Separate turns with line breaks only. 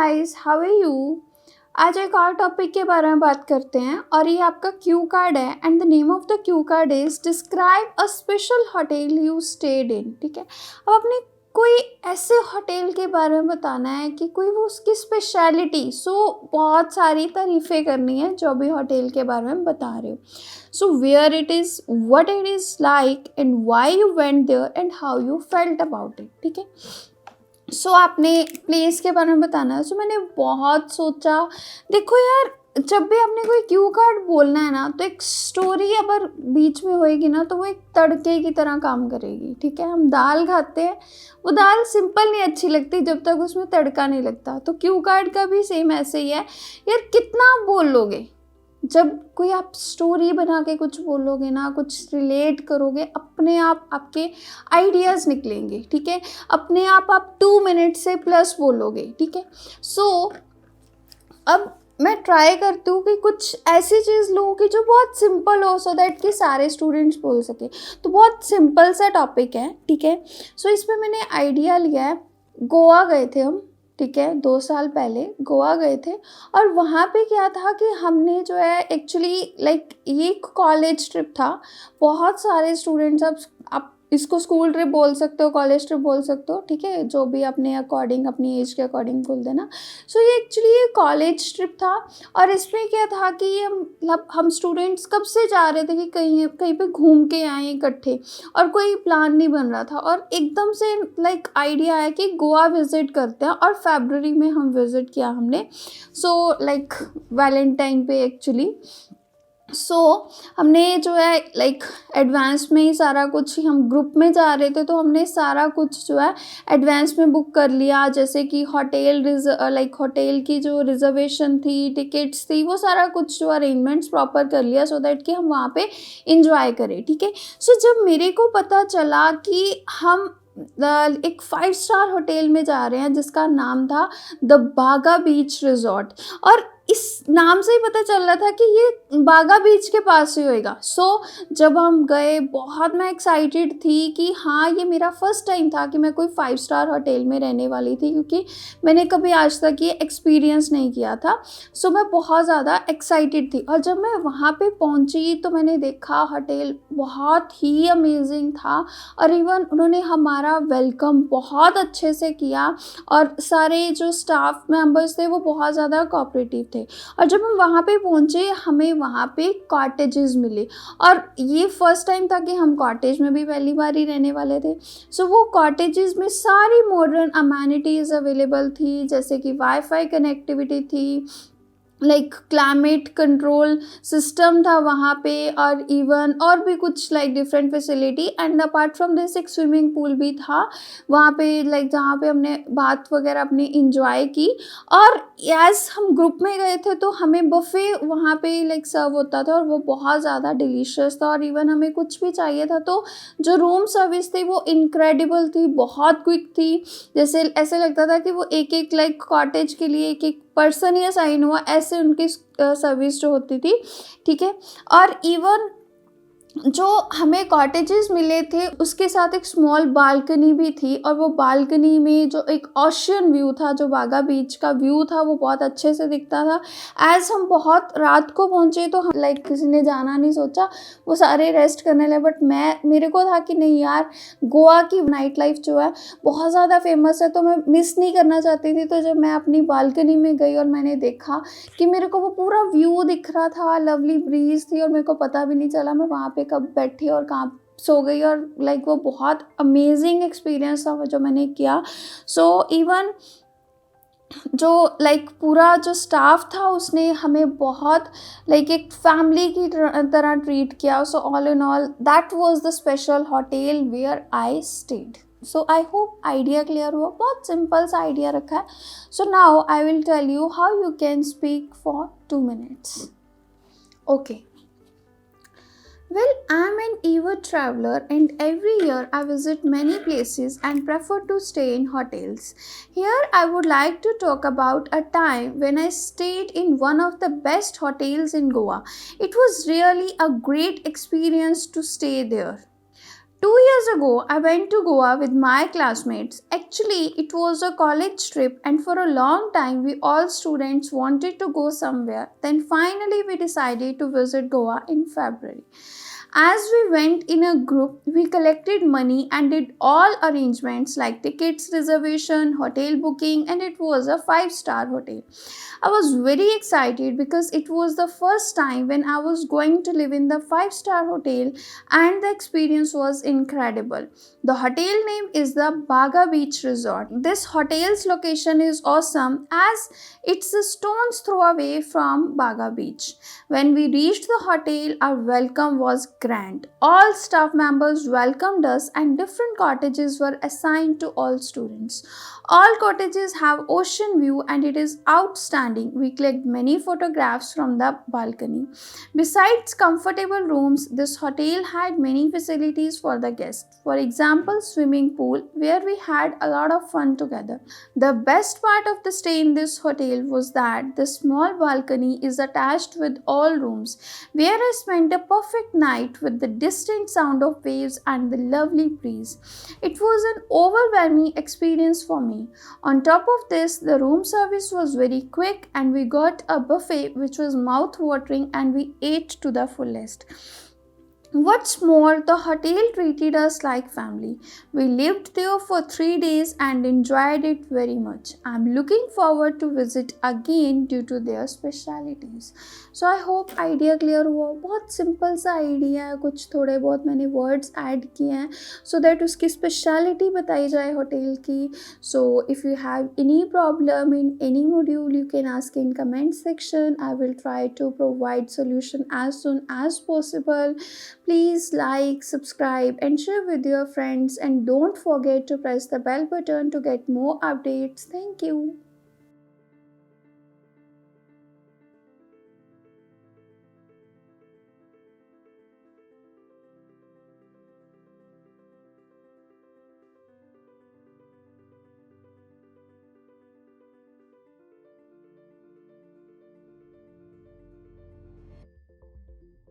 Guys, how are you? आज एक और टॉपिक के बारे में बात करते हैं और ये आपका क्यू कार्ड है and the name of the Q card is describe a special hotel you stayed in. ठीक है, अब अपने कोई ऐसे होटल के बारे में बताना है कि कोई वो उसकी स्पेशलिटी, बहुत सारी तारीफ़ें करनी है जो भी होटल के बारे में बता रहे हो। So where it is, what it is like and why you went there and how you felt about it. ठीक है, आपने प्लेस के बारे में बताना है। मैंने बहुत सोचा, देखो यार, जब भी आपने कोई क्यू कार्ड बोलना है ना, तो एक स्टोरी अगर बीच में होएगी ना, तो वो एक तड़के की तरह काम करेगी। ठीक है, हम दाल खाते हैं, वो दाल सिंपल नहीं अच्छी लगती जब तक उसमें तड़का नहीं लगता। तो क्यू कार्ड का भी सेम ऐसे ही है यार, कितना आप बोल लोगे। जब कोई आप स्टोरी बना के कुछ बोलोगे ना, कुछ रिलेट करोगे, अपने आप आपके आइडियाज़ निकलेंगे। ठीक है, अपने आप 2 मिनट से प्लस बोलोगे। ठीक है, अब मैं ट्राई करती हूँ कि कुछ ऐसी चीज़ लूँ कि जो बहुत सिंपल हो, सो दैट कि सारे स्टूडेंट्स बोल सके। तो बहुत सिंपल सा टॉपिक है। ठीक है, इसमें मैंने आइडिया लिया है, गोवा गए थे हम। ठीक है, 2 साल पहले गोवा गए थे और वहाँ पे क्या था कि हमने जो है एक्चुअली ये कॉलेज ट्रिप था। बहुत सारे स्टूडेंट्स, आप इसको स्कूल ट्रिप बोल सकते हो, कॉलेज ट्रिप बोल सकते हो। ठीक है, जो भी अपने अकॉर्डिंग, अपनी एज के अकॉर्डिंग बोल देना। ये एक्चुअली ये कॉलेज ट्रिप था और इसमें क्या था कि ये हम स्टूडेंट्स कब से जा रहे थे कि कहीं कहीं पे घूम के आए इकट्ठे, और कोई प्लान नहीं बन रहा था और एकदम से आइडिया आया कि गोवा विज़िट करते हैं। और फरवरी में हम विज़िट किया हमने, वैलेंटाइन पे एक्चुअली। हमने जो है एडवांस में ही सारा कुछ, हम ग्रुप में जा रहे थे तो हमने सारा कुछ जो है एडवांस में बुक कर लिया। जैसे कि होटल की जो रिजर्वेशन थी, टिकट्स थी, वो सारा कुछ जो अरेंजमेंट्स प्रॉपर कर लिया, सो दैट कि हम वहाँ पे इंजॉय करें। ठीक है, जब मेरे को पता चला कि हम एक 5 स्टार होटल में जा रहे हैं जिसका नाम था द बागा बीच रिजॉर्ट, और इस नाम से ही पता चल रहा था कि ये बागा बीच के पास ही होएगा। जब हम गए, बहुत मैं एक्साइटेड थी कि हाँ, ये मेरा फर्स्ट टाइम था कि मैं कोई 5 स्टार होटल में रहने वाली थी, क्योंकि मैंने कभी आज तक ये एक्सपीरियंस नहीं किया था। मैं बहुत ज़्यादा एक्साइटेड थी और जब मैं वहाँ पे पहुँची तो मैंने देखा होटल बहुत ही अमेजिंग था और इवन उन्होंने हमारा वेलकम बहुत अच्छे से किया और सारे जो स्टाफ मेंबर्स थे वो बहुत ज़्यादा कोऑपरेटिव थे। और जब हम वहाँ पे पहुँचे, हमें वहाँ पे कॉटेजेस मिले और ये फर्स्ट टाइम था कि हम कॉटेज में भी पहली बार ही रहने वाले थे। वो कॉटेजेस में सारी मॉडर्न अमेनिटीज़ अवेलेबल थी, जैसे कि वाईफाई कनेक्टिविटी थी, क्लाइमेट कंट्रोल सिस्टम था वहाँ पे, और इवन और भी कुछ different facility. And apart from this एक स्विमिंग पूल भी था वहाँ पे, जहाँ पे हमने बात वगैरह अपनी इंजॉय की। और एज हम ग्रुप में गए थे तो हमें बफे वहाँ पे सर्व होता था और वो बहुत ज़्यादा डिलीशियस था। और इवन हमें कुछ भी चाहिए था तो जो रूम सर्विस थी वो इनक्रेडिबल थी, बहुत क्विक थी। जैसे ऐसे लगता था कि वो एक कॉटेज के लिए एक पर्सन ही असाइन हुआ, ऐसे उनकी सर्विस जो होती थी। ठीक है, और इवन जो हमें कॉटेजेस मिले थे उसके साथ एक स्मॉल बालकनी भी थी, और वो बालकनी में जो एक ओशियन व्यू था, जो बागा बीच का व्यू था, वो बहुत अच्छे से दिखता था। एज हम बहुत रात को पहुँचे तो हम किसी ने जाना नहीं सोचा, वो सारे रेस्ट करने लगे, बट मेरे को था कि नहीं यार, गोवा की नाइट लाइफ जो है बहुत ज़्यादा फेमस है, तो मैं मिस नहीं करना चाहती थी। तो जब मैं अपनी बालकनी में गई और मैंने देखा कि मेरे को वो पूरा व्यू दिख रहा था, लवली ब्रीज थी और मेरे को पता भी नहीं चला मैं वहाँ पे कब बैठी और कहाँ सो गई, और वो बहुत अमेजिंग एक्सपीरियंस था जो मैंने किया। इवन जो पूरा जो स्टाफ था उसने हमें बहुत एक फैमिली की तरह ट्रीट किया। All in all that was the special hotel where I stayed. I hope idea clear हुआ, बहुत सिंपल सा आइडिया रखा है। Now I will tell you how you can speak for 2 minutes. Okay, well, I'm an avid traveler and every year I visit many places and prefer to stay in hotels. Here I would like to talk about a time when I stayed in one of the best hotels in Goa. It was really a great experience to stay there. 2 years ago, I went to Goa with my classmates. Actually, it was a college trip, and for a long time, we all students wanted to go somewhere. Then finally, we decided to visit Goa in February. As we went in a group, we collected money and did all arrangements like tickets reservation, hotel booking, and it was a 5-star hotel. I was very excited because it was the first time when I was going to live in the 5-star hotel, and the experience was incredible. The hotel name is the Baga Beach Resort. This hotel's location is awesome as it's a stone's throw away from Baga Beach. When we reached the hotel, our welcome was grand. All staff members welcomed us, and different cottages were assigned to all students. All cottages have ocean view and it is outstanding. We clicked many photographs from the balcony. Besides comfortable rooms, this hotel had many facilities for the guests. For example, swimming pool where we had a lot of fun together. The best part of the stay in this hotel was that the small balcony is attached with all rooms, where I spent a perfect night with the distant sound of waves and the lovely breeze. It was an overwhelming experience for me. On top of this, the room service was very quick and we got a buffet which was mouth watering and we ate to the fullest. What's more, the hotel treated us like family. We lived there for 3 days and enjoyed it very much. I'm looking forward to visit again due to their specialities. So I hope idea clear हुआ. बहुत simple सा idea है, कुछ थोड़े बहुत मैंने words add किए हैं so that उसकी स्पेशलिटी बताई जाए होटल की. So if you have any problem in any module, you can ask in comment section. I will try to provide solution as soon as possible. Please like, subscribe, and share with your friends. And don't forget to press the bell button to get more updates. Thank you.